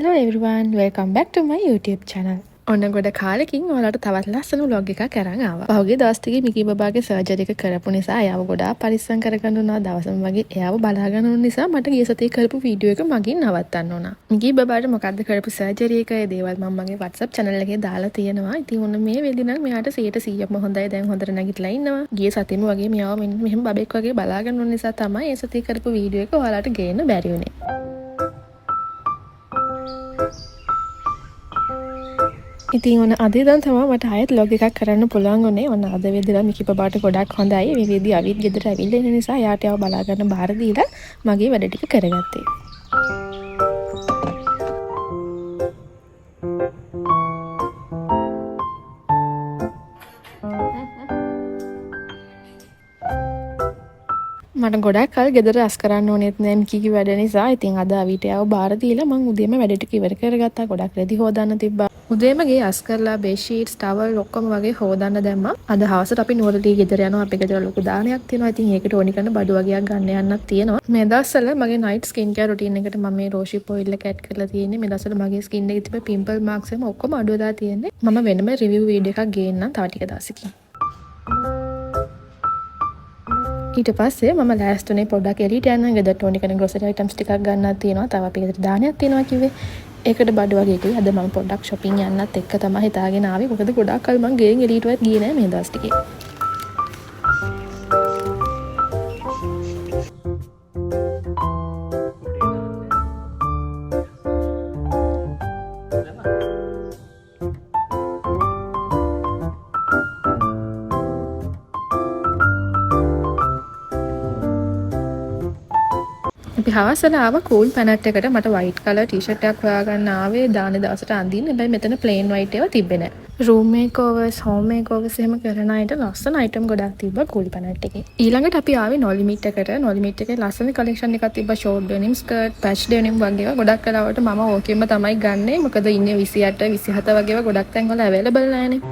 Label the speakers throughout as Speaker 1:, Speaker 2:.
Speaker 1: Hello everyone, welcome back to my YouTube channel. ඔන්න ගොඩ කාලෙකින් ඔයාලට තවත් ලස්සන vlog එකක් අරන් ආවා. පහුගිය දවස් ටිකේ මිකී බබාගේ සර්ජරි එක කරපු නිසා එයාව ගොඩාක් පරිස්සම් කරගන්න උනා. දවසම වගේ එයාව බලාගෙන උන නිසා මට ගිය සතියේ කරපු වීඩියෝ එක මගින් නවත්තන්න උනා. මිකී බබාට මොකද්ද කරපු සර්ජරි එක ඒ දේවල් මම මගේ WhatsApp channel එකේ දාලා තියෙනවා. ඉතින් ඔන්න මේ වෙලෙදි නම් මෙයාට 100%ක්ම හොඳයි. දැන් හොඳට නැගිටලා ඉන්නවා. ගිය සතියේම වගේ මෙයාව මෙහෙම බබෙක් වගේ බලාගෙන උන නිසා තමයි ඒ සතියේ කරපු වීඩියෝ එක ඔයාලට ගේන්න බැරි වුනේ. ඉතින් ඔන්න අද ඉඳන් තමයි මට ආයෙත් vlog එකක් කරන්න පුළුවන් උනේ. ඔන්න අද වෙදිලා මිකී බබාට ගොඩක් හොඳයි. මේ වෙදී අවිත් ගෙදර ඇවිල්ලා ඉන්න නිසා යාට යව බලා ගන්න බාර දීලා මගේ වැඩ ටික කරගත්තේ. මට ගොඩක් කල් ගෙදර රැස් කරන්න ඕනෙත් නෑ මිකීගේ වැඩ නිසා. ඉතින් අද අවිට යව බාර දීලා මං උදේම වැඩ ටික ඉවර කරගත්තා. ගොඩක් රෙදි හොදන්න තිබ්බා. උදේම ගේ අස් කරලා බෙඩ් ෂීට්ස් ටවල් ඔක්කොම වගේ හොදන්න දැම්මා. අද හවසට අපි නුවරඑළිය ගෙදර යනවා. අපේ ගෙදර ලොකු දානයක් තියෙනවා. ඉතින් ඒකට ඕනි කරන බඩු වගේක් ගන්න යන්නත් තියෙනවා. මේ දවස්වල මගේ නයිට් ස්කින් කෙයාර් රුටීන් එකට මම මේ රෝෂිප් ඔයිල් එක ඇඩ් කරලා තියෙන්නේ. මේ දවස්වල මගේ ස්කින් එකේ තිබෙන පිම්පල් මාක්ස් එම ඔක්කොම අඩු වෙලා තියෙන්නේ. මම වෙනම රිවිව් වීඩියෝ එකක් ගේන්නම් තව ටික දවසකින්. ඊට පස්සේ මම ලෑස්තුනේ පොඩ්ඩක් එළියට යන්න. ගෙදරට ඕනි කරන ග්‍රොසරි අයිටම්ස් ටිකක් ගන්නත් තියෙනවා. තව අපි ගෙදර දානයක් තියෙනවා කිව්වේ. ඒකට බඩු වගේ එකයි. අද මම පොඩ්ඩක් shopping යන්නත් එක්ක තමයි හිතාගෙන ආවේ. මොකද ගොඩාක් කල් මම ගෙන් එළියටවත් ගියේ නෑ මේ දවස් ටිකේ. අපි හවසට ආවා කූල් පැනට් එකට. මට white color t-shirt එකක් හොයාගන්න ආවේ දානේ දවසට අඳින්න. හැබැයි මෙතන plain white ඒවා තිබ්බේ නැහැ. room makeovers, home makeovers එහෙම කරන අයට ලස්සන item ගොඩක් තිබ්බා කූල් පැනට් එකේ. ඊළඟට අපි ආවේ no limit එකට. no limit එකේ ලස්සන collection එකක් තිබ්බා. short denim skirt, patch denim වගේ ඒවා ගොඩක් කලාවට මම ඕකෙම තමයි ගන්නෙ. මොකද ඉන්නේ 28, 27 වගේ ඒවා ගොඩක් තැන් වල available නැහැනේ.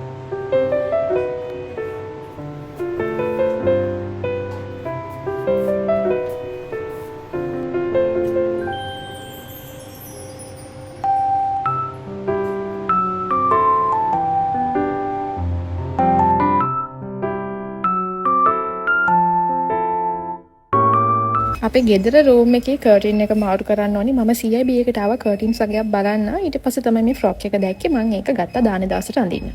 Speaker 1: අපේ ගෙදර රූම් එකේ කර්ටන් එක මාරු කරන්න ඕනි. මම CIB එකට ආවා කර්ටන්ස් වගේක් බලන්න. ඊට පස්සේ තමයි මේ ෆ්‍රොක් එක දැක්කේ. මම ඒක ගත්තා දානේ දවසට අඳින්න.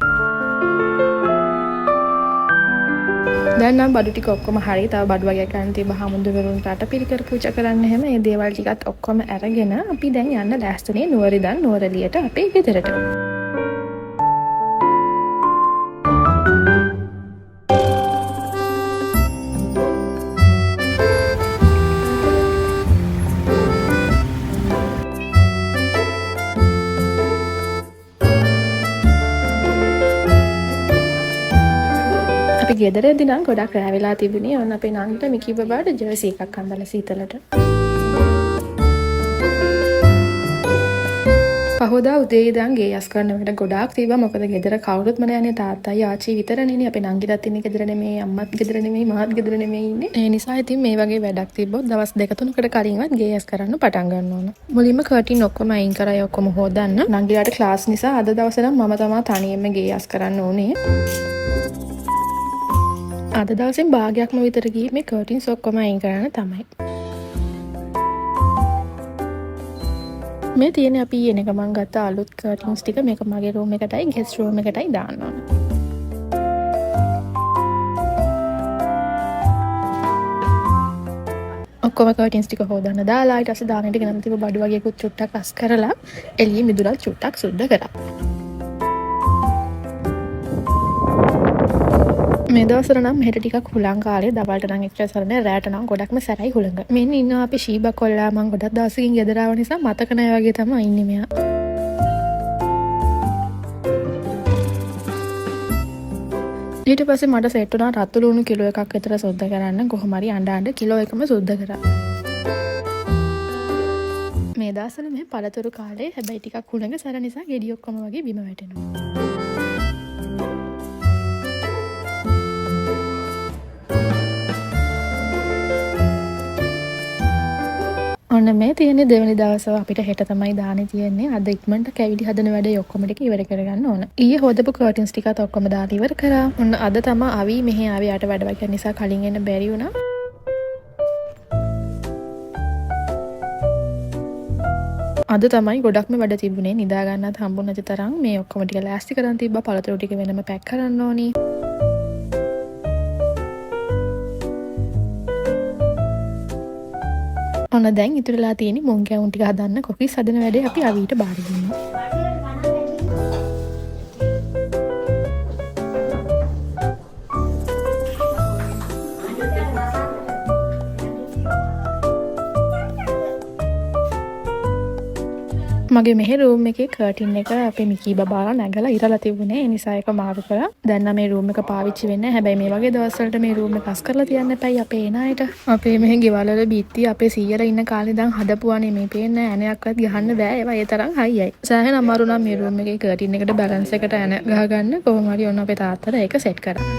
Speaker 1: දැන් නම් බඩු ටික ඔක්කොම හරි. තව බඩු වගේක් ගන්න තිබ්බා. හමුදුවරුන්ට අටපිරිකර පූජා කරන්න හැම මේ දේවල් ටිකත් ඔක්කොම අරගෙන අපි දැන් යන්න ලෑස්තිනේ නුවරඑළිය නුවරඑළියට අපේ ගෙදරට. අපි ගෙදරදී නම් ගොඩක් රෑ වෙලා තිබුණේ. ඔන්න අපේ නංගිට මිකී බබාට ජර්සි එකක් අඳලා සීතලට. පහෝදා උදේ ඉඳන් ගේ යස් කරන වැඩ ගොඩාක් තිබ්බා. මොකද ගෙදර කවුරුත්ම නැන්නේ. තාත්තයි ආච්චි විතරනේ. අපේ නංගිටත් ඉන්නේ ගෙදර නෙමෙයි, අම්මත් ගෙදර නෙමෙයි, මහත් ගෙදර නෙමෙයි ඉන්නේ. ඒ නිසා ඉතින් මේ වගේ වැඩක් තිබ්බොත් දවස් 2-3කට කලින්වත් ගේ යස් කරන්න පටන් ගන්න ඕන. මුලින්ම කර්ටින් ඔක්කොම අයින් කරලා ඔක්කොම හොදන්න. නංගිලාට ක්ලාස් නිසා අද දවසේ නම් මම තමයි තනියම ගේ යස් කරන්න ඕනේ. අද දවසෙන් භාගයක්ම විතර ගිහින් මේ කර්ටින්ස් ඔක්කොම අයින් කරන්න තමයි. මේ තියෙන අපි එන ගමන් ගත්ත අලුත් කර්ටින්ස් ටික මේක මගේ රූම් එකටයි ගෙස්ට් රූම් එකටයි දාන්න ඕන. ඔක්කොම කර්ටින්ස් ටික හොදන්න දාලා ඊට පස්සේ දාන ටික නම් තිබ්බ බඩු වගේකුත් චුට්ටක් අස් කරලා එළියේ මිදුලත් චුට්ටක් සුද්ධ කරා. මේ දවස්වල නම් හෙට ටිකක් හුලං කාලේ දවල්ට නම් එක්ස්ට්‍රා සරනේ රැට නම් ගොඩක්ම සැරයි හුලඟ. මෙන්න ඉන්නවා අපි ශීබා කොල්ලා. මම ගොඩක් දවසකින් ගෙදර ආව නිසා මතක නැහැ වගේ තමයි ඉන්නේ මෙයා. ඊට පස්සේ මට සෙට් වුණා රතු ලුණු කිලෝ එකක් විතර සුද්ධ කරන්න. කොහොම හරි අඬ කිලෝ එකම සුද්ධ කරා. මේ දවස්වල මේ පළතුරු කාලේ හැබැයි ටිකක් හුලඟ සැර නිසා ගෙඩි ඔක්කොම වගේ බිම වැටෙනවා. ඔන්න මේ තියෙන්නේ දෙවෙනි දවසේ අපිට හෙට තමයි දානේ තියෙන්නේ. අද ඉක්මනට කැවිලි හදන වැඩේ ඔක්කොම ටික ඉවර කරගන්න ඕන. ඊයේ හොදපු කර්ටන්ස් ටිකත් ඔක්කොම දාලා ඉවර කරා. ඔන්න අද තමයි අවි මෙහි ආවේ යට වැඩ වගේ නිසා කලින් එන්න බැරි වුණා. අද තමයි ගොඩක්ම වැඩ තිබුණේ. නිදා ගන්නත් හම්බුනේ නැති තරම් මේ ඔක්කොම ටික ලෑස්ති කරන් තිබ්බා. පළතුරු ටික වෙනම පැක් කරන්න ඕනි. ඔන්න දැන් ඉතුරුලා තියෙන්නේ මුං කැවුම් ටික හදන්න. කොකිස් හදන වැඩේ අපි අවීට බාර දුන්නා. මගේ මෙහි රූම් එකේ කර්ටින් එක අපේ මිකී බබාලා නැගලා ඉරලා තිබුණේ. ඒ නිසා ඒක මාරු කරා. දැන් නම් මේ රූම් එක පාවිච්චි වෙන්නේ නැහැ. හැබැයි මේ වගේ දවස් වලට මේ රූම් එක අස් කරලා තියන්න එපයි අපේ එන අයට. අපේ මෙහි ගෙවල් වල බිත්ති අපේ සීයලා ඉන්න කාලේ දැන් හදපුවානේ මේ පේන්නේ ඇණයක්වත් ගහන්න බෑ. ඒවා ඒ තරම් හයියයි. සෑහෙන අමාරු නම් මේ රූම් එකේ කර්ටින් එකට බැලන්ස් එකට ඇණ ගහගන්න. කොහොම හරි ඔන්න අපේ තාත්තලා ඒක සෙට් කරා.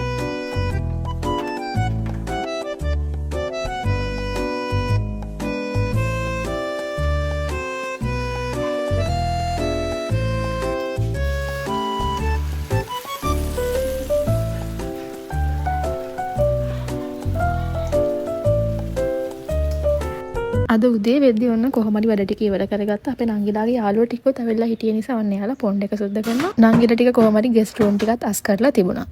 Speaker 1: අද උදේ වෙද්දි ඔන්න කොහොම හරි වැඩ ටික ඉවර කරගත්තා. අපේ නංගිලාගේ යාළුවෝ ටිකත් ඇවිල්ලා හිටිය නිසා ඔන්න එයාලා පොන්ඩ් එක සුද්ධ කරනවා. නංගිලා ටික කොහොම හරි ගෙස්ට් රූම් ටිකත් අස් කරලා තිබුණා.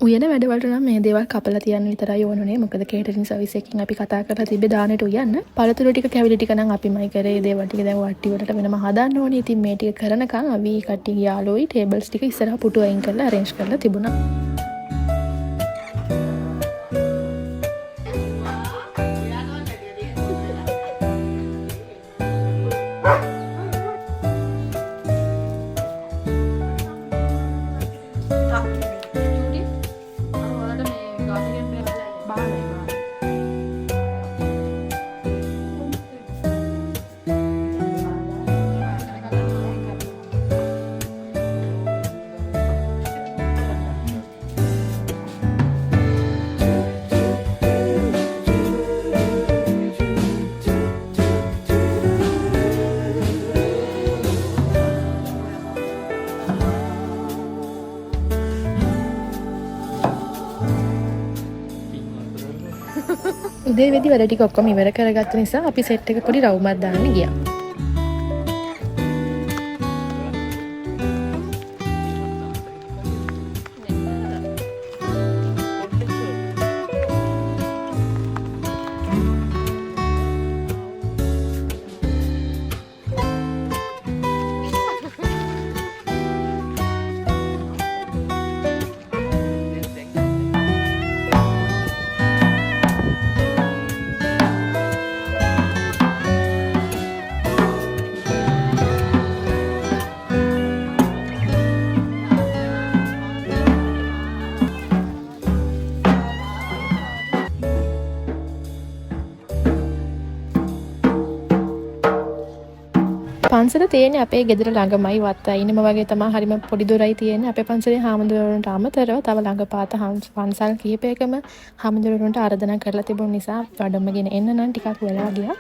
Speaker 1: උයන වැඩවලට නම් මේ දේවල් කපලා තියන්න විතරයි ඕනුනේ. මොකද කේටරින් සර්විස් එකකින් අපි කතා කරලා තිබ්බේ දානෙට උයන්න. පළතුරු ටික කැවිලි ටික නම් අපිමයි කරේ. ඒ දේවල් ටික දැන් වට්ටි වලට වෙනම හදන්න ඕනේ. ඉතින් මේ ටික කරනකම් අපි කට්ටිය යාළුවෝයි ටේබල්ස් ටික ඉස්සරහ පුටු අයින් කරලා අරේන්ජ් කරලා තිබුණා. උදේ වෙදි වැඩ ටික ඔක්කොම ඉවර කරගත්ත නිසා අපි සෙට් එක පොඩි රවුමක් දාන්න ගියා. පන්සල තියෙන්නේ අපේ ගෙදර ළඟමයි වත්තයිනෙම වගේ තමයි හරිම පොඩි දොරයි තියෙන්නේ. අපේ පන්සලේ හාමුදුරුවන්ට අමතරව තව ළඟපාත පන්සල් කිහිපයකම හාමුදුරුවන්ට ආරාධනා කරලා තිබුණ නිසා වැඩමගෙන එන්න නම් ටිකක් වෙලා ගියා.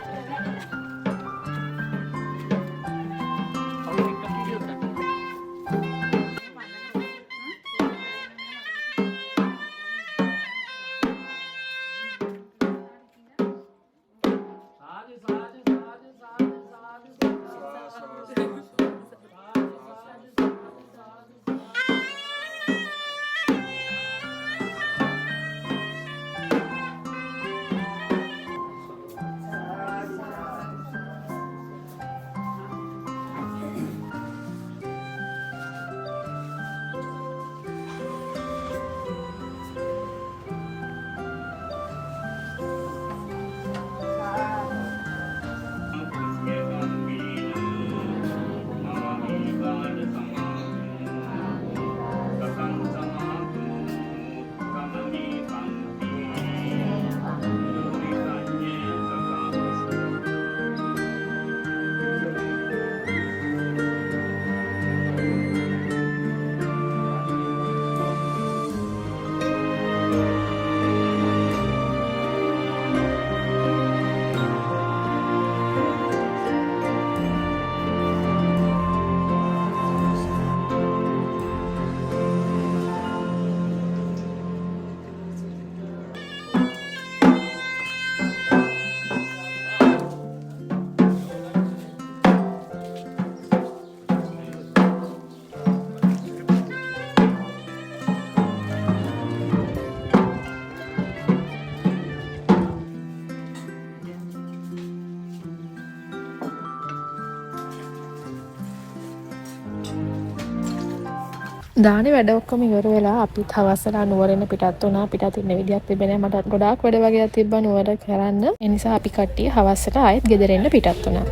Speaker 1: දානේ වැඩ ඔක්කොම ඉවර වෙලා අපිත් හවසට නුවරින් පිටත් වුණා. පිටත් ඉන්න විදියක් තිබෙන්නේ නැහැ. මට ගොඩාක් වැඩ වගේක් තිබ්බා නුවර කරන්න. ඒ නිසා අපි කට්ටිය හවසට ආයෙත් ගෙදර එන්න පිටත් වුණා.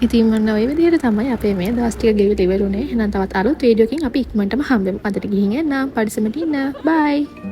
Speaker 1: ඉතින් මන්න ඔය විදිහට තමයි අපේ මේ දවස් ටික ගෙවිලා ඉවරුනේ. එහෙනම් තවත් අලුත් වීඩියෝකින් අපි ඉක්මනටම හම්බෙමු. අදට ගිහින් එන්න. පරිස්සමට ඉන්න. බයි.